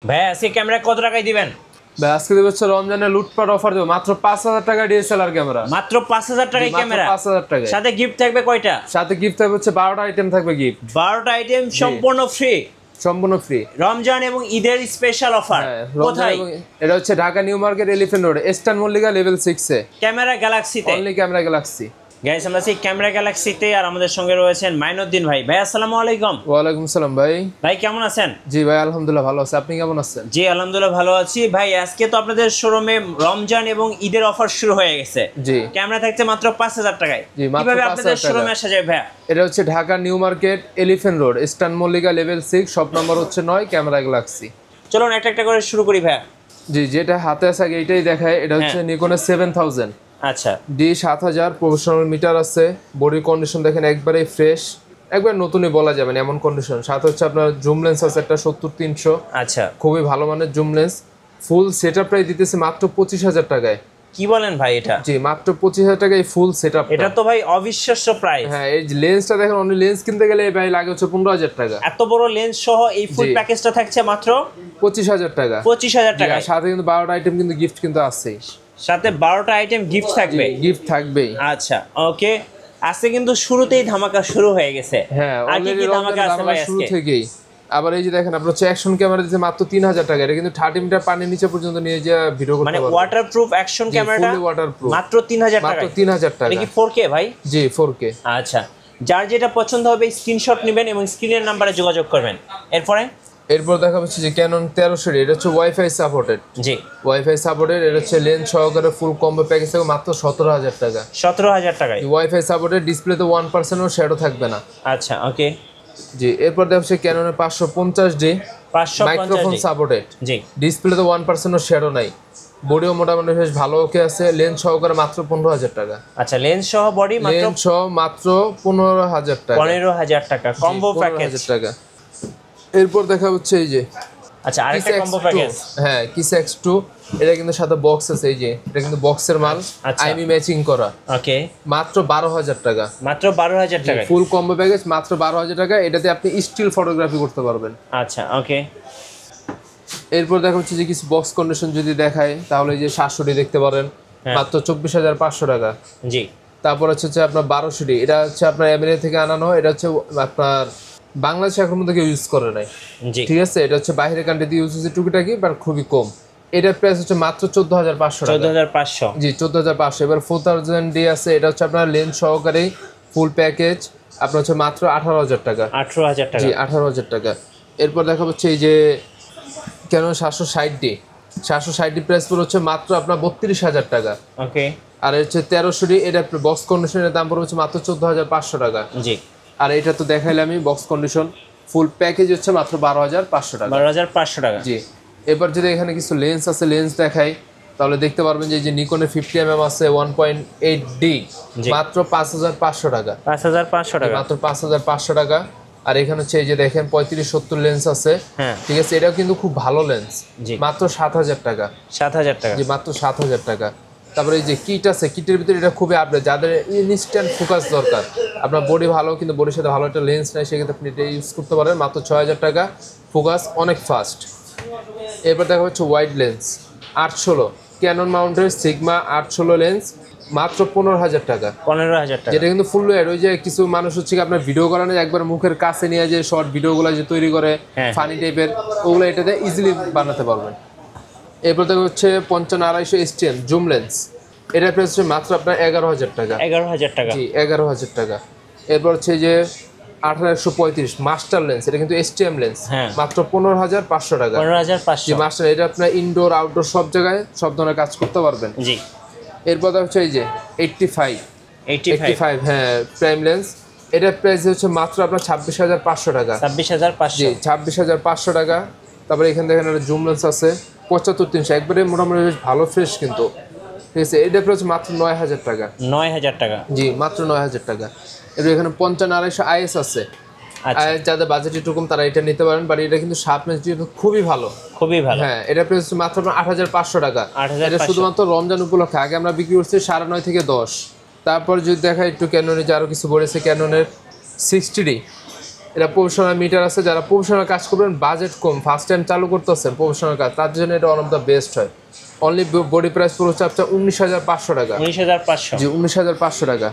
ভাই আজকে ক্যামেরা কত টাকায় দিবেন? ভাই আজকে দেব হচ্ছে রমজানের লুটপাট অফার দেব মাত্র 5000 টাকা ডিএসএলআর ক্যামেরা। মাত্র 5000 টাকায় ক্যামেরা, 5000 টাকা। সাথে গিফট থাকবে কয়টা? সাথে গিফট থাকবে হচ্ছে 12টা আইটেম থাকবে গিফট। 12টা আইটেম সম্পূর্ণ ফ্রি। সম্পূর্ণ ফ্রি। রমজান এবং ঈদের স্পেশাল অফার। কোথায়? এটা হচ্ছে Dhaka new market elephant road eastern Mallika level 6 এ। ক্যামেরা গ্যালাক্সিতে। Only camera galaxy. গাইস আমরা আছি ক্যামেরা গ্যালাক্সিতে আর আমাদের সঙ্গে রয়েছেন মাইনুদ্দিন ভাই। ভাই আসসালামু আলাইকুম। ওয়া আলাইকুম আসসালাম ভাই। ভাই কেমন আছেন? জি ভাই আলহামদুলিল্লাহ ভালো আছি, আপনি কেমন আছেন? জি আলহামদুলিল্লাহ ভালো আছি। ভাই আজকে তো আপনাদের শোরুমে রমজান এবং ঈদের অফার শুরু হয়ে গেছে। জি। ক্যামেরা থাকছে মাত্র 5000 টাকায়। জি মাত্র কিভাবে 5000 আপনাদের টাকা। শোরুমে আসা যায় ভাই? এটা হচ্ছে Dhaka new market elephant road eastern Mallika level 6 shop number হচ্ছে 9 ক্যামেরা গ্যালাক্সি। চলুন একটা একটা করে শুরু করি ভাই। জি যেটা হাতে আছে আগে এটাই দেখায়। এটা হচ্ছে নিকনের 7000। আচ্ছা। ডি 7000 প্রফেশনাল মিটার আছে। বডি কন্ডিশন দেখেন একবারে ফ্রেশ, একবার নতুনই বলা যাবে না এমন কন্ডিশন। সাথে হচ্ছে আপনার জুম লেন্স আছে একটা 70-300। আচ্ছা। খুবই ভালো মানের zoom lens. Full setup price দিতেছে মাত্র 25000 টাকায়। কি বলেন ভাই এটা? জি মাত্র 25000 টাকায় ফুল সেটআপ। এটা তো ভাই অবিশ্বাস্য প্রাইস। হ্যাঁ এই লেন্সটা দেখেন, অনলি লেন্স কিনতে গেলে ভাই লাগে হচ্ছে 15000 টাকা। এত বড় লেন্স সহ এই ফুল প্যাকেজটা থাকছে মাত্র 25000 টাকা। 25000 টাকা। সাথে কিন্তু 12টা আইটেম কিন্তু গিফট কিন্তু আছেই। সাথে 12টা আইটেম গিফট থাকবে। গিফট থাকবেই। আচ্ছা ওকে। আজকে কিন্তু শুরুতেই ধামাকা শুরু হয়ে গেছে। হ্যাঁ আগে কি ধামাকা আছে ভাই শুরু আজকে? থেকেই। আবার এই যে দেখেন আপনার হচ্ছে অ্যাকশন ক্যামেরা দিতে মাত্র 3000 টাকা। এটা কিন্তু 30 মিটার পানির নিচে পর্যন্ত নিয়ে যা ভিডিও করতে মানে পারবেন। ওয়াটারপ্রুফ অ্যাকশন ক্যামেরাটা ফুলি ওয়াটারপ্রুফ মাত্র 3000 টাকা। মাত্র 3000 টাকা। এটা কি 4K ভাই? জি 4K। আচ্ছা, যার যেটা পছন্দ হবে স্ক্রিনশট নেবেন এবং স্ক্রিনের নাম্বারে যোগাযোগ করবেন। এরপর দেখা যাচ্ছে যে ক্যানন 1300। এটা হচ্ছে ওয়াইফাই সাপোর্টেড। জি ওয়াইফাই সাপোর্টেড। এটা হচ্ছে লেন্স সহকারে ফুল কম্বো প্যাকেজ থেকে মাত্র 17000 টাকা। 17000 টাকায় ওয়াইফাই সাপোর্টেড। ডিসপ্লেতে 1% ও শ্যাডো থাকবে না। আচ্ছা ওকে। জি এরপর দেখা যাচ্ছে ক্যাননের 550D 550 মাইক্রোফোন সাপোর্টেড। জি ডিসপ্লেতে 1% ও শ্যাডো নাই। বডিও মোটামুটি বেশ ভালো ওকে আছে। লেন্স সহকারে মাত্র 15000 টাকা। আচ্ছা লেন্স সহ বডি মাত্র লেন্স সহ মাত্র 15000 টাকা। 15000 টাকা কম্বো প্যাকেজ। 15000 টাকা। এরপর দেখা হচ্ছে এই যে আচ্ছা আরেকটা কম্বো প্যাকেজ। হ্যাঁ কিস X2। এটা কিন্তু সাথে বক্স আছে। এই যে এটা কিন্তু বক্সের মাল। আচ্ছা। আইমি ম্যাচিং করা। ওকে। মাত্র 12000 টাকা। মাত্র 12000 টাকা। ফুল কম্বো প্যাকেজ মাত্র 12000 টাকা। এটাতে আপনি স্টিল ফটোগ্রাফি করতে পারবেন। আচ্ছা ওকে। এরপর দেখা হচ্ছে যে কিছু বক্স কন্ডিশন যদি দেখায় তাহলে এই যে 700D দেখতে পারেন মাত্র 24500 টাকা। জি। তারপর হচ্ছে আপনার 1200D। এটা হচ্ছে আপনার আমেরিকা থেকে আনানো। এটা হচ্ছে আপনার বাংলাদেশে এখন মধ্যে কেউ ইউজ করে নাই। জি ঠিক আছে। এটা হচ্ছে বাইরের কান্ট্রিতে ইউজ হচ্ছে টুকিটাকি, বাট খুবই কম। এটার প্রাইস হচ্ছে মাত্র 14500 টাকা। 14500। জি 14500। এবার 4000D আছে। এটা হচ্ছে আপনার লেন্স সহকারে ফুল প্যাকেজ আপনার হচ্ছে মাত্র 18000 টাকা। 18000 টাকা। জি 18000 টাকা। এরপর দেখা হচ্ছে এই যে কেন 760D 760D প্রাইস পড়ে হচ্ছে মাত্র আপনার 32000 টাকা। ওকে। আর হচ্ছে 1300D। এটা বক্স কন্ডিশনের দাম পড়ে হচ্ছে মাত্র 14500 টাকা। জি। আর এটা তো দেখাইলাম আমি বক্স কন্ডিশন। ফুল প্যাকেজ হচ্ছে মাত্র 12500 টাকা। 12500 টাকা। জি। এবার যদি এখানে কিছু লেন্স আছে লেন্স দেখাই তাহলে দেখতে পারবেন যে এই যে নিকনের 50mm আছে 1.8D মাত্র 5500 টাকা। 5500 টাকা। মাত্র 5500 টাকা। আর এখানে হচ্ছে এই যে দেখেন 3570 লেন্স আছে। হ্যাঁ ঠিক আছে। এটাও কিন্তু খুব ভালো লেন্স। জি। মাত্র 7000 টাকা। 7000 টাকা। জি মাত্র 7000 টাকা। তারপরে এই যে কিট আছে, কিটের ভিতরে এটা খুবই আপডেট। যাদের ইনস্ট্যান্ট ফোকাস দরকার, আপনার বডি ভালো কিন্তু বডির সাথে ভালো একটা লেন্স নাই, সেক্ষেত্রে আপনি এটা ইউজ করতে পারেন। মাত্র 6000 টাকা। ফোকাস অনেক ফাস্ট। এরপর দেখা হচ্ছে ওয়াইড লেন্স 816 ক্যানন মাউন্টের সিগমা 816 লেন্স মাত্র 15000 টাকা। 15000 টাকা। যেটা কিন্তু ফুল ওয়েট। ওই যে কিছু মানুষ হচ্ছে আপনার ভিডিও করানো একবার মুখের কাছে নিয়ে যে শর্ট ভিডিওগুলো যে তৈরি করে ফানি টাইপের, ওগুলো এটাতে ইজিলি বানাতে পারবেন। এরপর দেখা হচ্ছে 55-250 STM জুম লেন্স। এটার প্রাইস হচ্ছে মাত্র আপনার 11000 টাকা। 11000 টাকা। জি 11000 টাকা। এরপর হচ্ছে যে 18135 মাস্টার লেন্স। এটা কিন্তু STM লেন্স মাত্র 15500 টাকা। 15500। জি মাস্টার। এটা আপনার ইনডোর আউটডোর সব জায়গায় সব ধরনের কাজ করতে পারবেন। জি। এরপর হচ্ছে এই যে 85 হ্যাঁ প্রাইম লেন্স। এটার প্রাইস হচ্ছে মাত্র আপনার 26500 টাকা। 26500। জি 26500 টাকা। তারপরে এখানে দেখেন একটা জুম লেন্স আছে 75300। একবারে মোটামুটি বেশ ভালো ফ্রেশ কিন্তু। ঠিক আছে। এটার প্রাইস মাত্র 9000 টাকা। 9000 টাকা। জি মাত্র 9000 টাকা। এর এখানে 55-250 IS আছে। IS যাদের বাজেট একটু কম তারা এটা নিতে পারেন। বাট এটা কিন্তু শার্পনেস জন্য খুবই ভালো। খুবই ভালো। হ্যাঁ এটার প্রাইস মাত্র 8500 টাকা। এটা শুধুমাত্র রমজান উপলক্ষে। আগে আমরা বিক্রি করছি 9.5 থেকে 10। তারপর যদি দেখা একটু ক্যাননের যে আরো কিছু বলেছে ক্যাননের 60D এটা প্রফেশনাল মিটার আছে, যারা প্রফেশনাল কাজ করবেন, বাজেট কম, ফার্স্ট টাইম চালু করতেছেন প্রফেশনাল কাজ, তার জন্য এটা ওয়ান অফ দ্য বেস্ট হয়। অনলি বডি প্রাইস পড়ছে আপনার 19,500 টাকা। 19,500, জি 19,500 টাকা।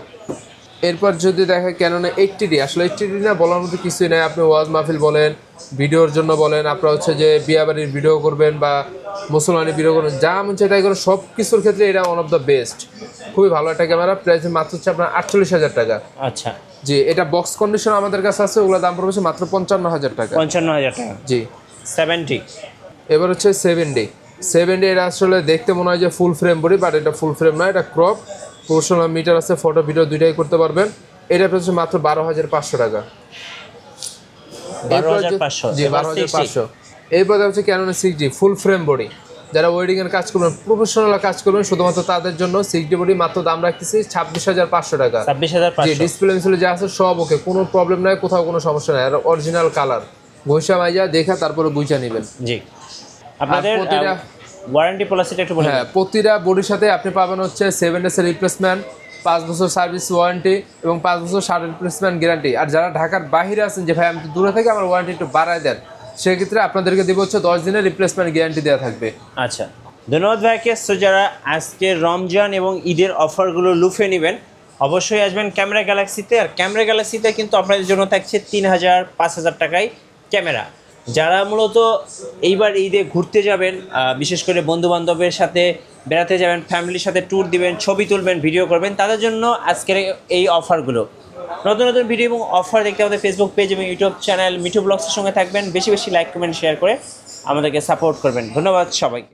এরপর যদি দেখা ক্যাননে 80D, আসলে 80D না বলার মতো কিছুই নাই। আপনি ওয়াজ মাহফিল বলেন, ভিডিওর জন্য বলেন, আপনার হচ্ছে যে বিয়াবাড়ির ভিডিও করবেন বা মুসলমানি ভিডিও করবেন, যা মন চাই তাই করে, সব কিছুর ক্ষেত্রে এটা ওয়ান অফ দ্য বেস্ট। খুবই ভালো একটা ক্যামেরা, প্রাইস মাত্র হচ্ছে আপনার 48,000 টাকা। আচ্ছা জি এটা বক্স কন্ডিশন আমাদের কাছে আছে, ওগুলো দাম পড়বে মাত্র 55,000 টাকা। 55,000 টাকা। জি 70, এবার হচ্ছে 7D এটা আসলে দেখতে মনে হয় যে ফুল ফ্রেম বডি, বাট এটা ফুল ফ্রেম না, এটা ক্রপ, প্রফেশনাল মিটার আছে, ফটো ভিডিও দুইটাই করতে পারবেন। এটা হচ্ছে মাত্র 12,500 টাকা। 12,500, জি 12,500। এরপর হচ্ছে Canon 6D full frame body, যারা ওয়েডিং এর কাজ করবেন, প্রফেশনাল কাজ করবেন, শুধুমাত্র তাদের জন্য 6D বডি মাত্র দাম রাখতেছি 26,500 টাকা। 26,500। জি ডিসপ্লে মিসপ্লে যা আছে সব ওকে, কোনো প্রবলেম নাই, কোথাও কোনো সমস্যা নাই। আর অরিজিনাল কালার ঘষা মাইজা দেখা তারপরে বুঝা নেবেন। জি আপনাদের ওয়ারেন্টি পলিসিটা একটু বলুন। হ্যাঁ, প্রতিটা বডির সাথে আপনি পাবেন হচ্ছে 7 days এর রিপ্লেসমেন্ট, 5 বছর সার্ভিস ওয়ারেন্টি এবং 5 বছর শার্ট রিপ্লেসমেন্ট গ্যারান্টি। আর যারা ঢাকার বাইরে আছেন যে ভাই আমি তো দূরে থেকে আমার ওয়ারেন্টি একটু বাড়ায় দেন, সেক্ষেত্রে আপনাদেরকে দেবো হচ্ছে 10 দিনের রিপ্লেসমেন্ট গ্যারান্টি দেওয়া থাকবে। আচ্ছা ধন্যবাদ ভাইকে। সো যারা আজকে রমজান এবং ঈদের অফারগুলো লুফে নেবেন, অবশ্যই আসবেন ক্যামেরা গ্যালাক্সিতে। আর ক্যামেরা গ্যালাক্সিতে কিন্তু আপনাদের জন্য থাকছে 3,000 5,000 টাকায় ক্যামেরা। যারা মূলত এইবার ঈদে ঘুরতে যাবেন, বিশেষ করে বন্ধুবান্ধবের সাথে বেড়াতে যাবেন, ফ্যামিলির সাথে ট্যুর দিবেন, ছবি তুলবেন, ভিডিও করবেন, তাদের জন্য আজকের এই অফারগুলো। নতুন নতুন ভিডিও এবং অফার দেখতে আমাদের ফেসবুক পেজ এবং ইউটিউব চ্যানেল মিঠু ব্লগসের সঙ্গে থাকবেন। বেশি বেশি লাইক কমেন্ট শেয়ার করে আমাদেরকে সাপোর্ট করবেন। ধন্যবাদ সবাইকে।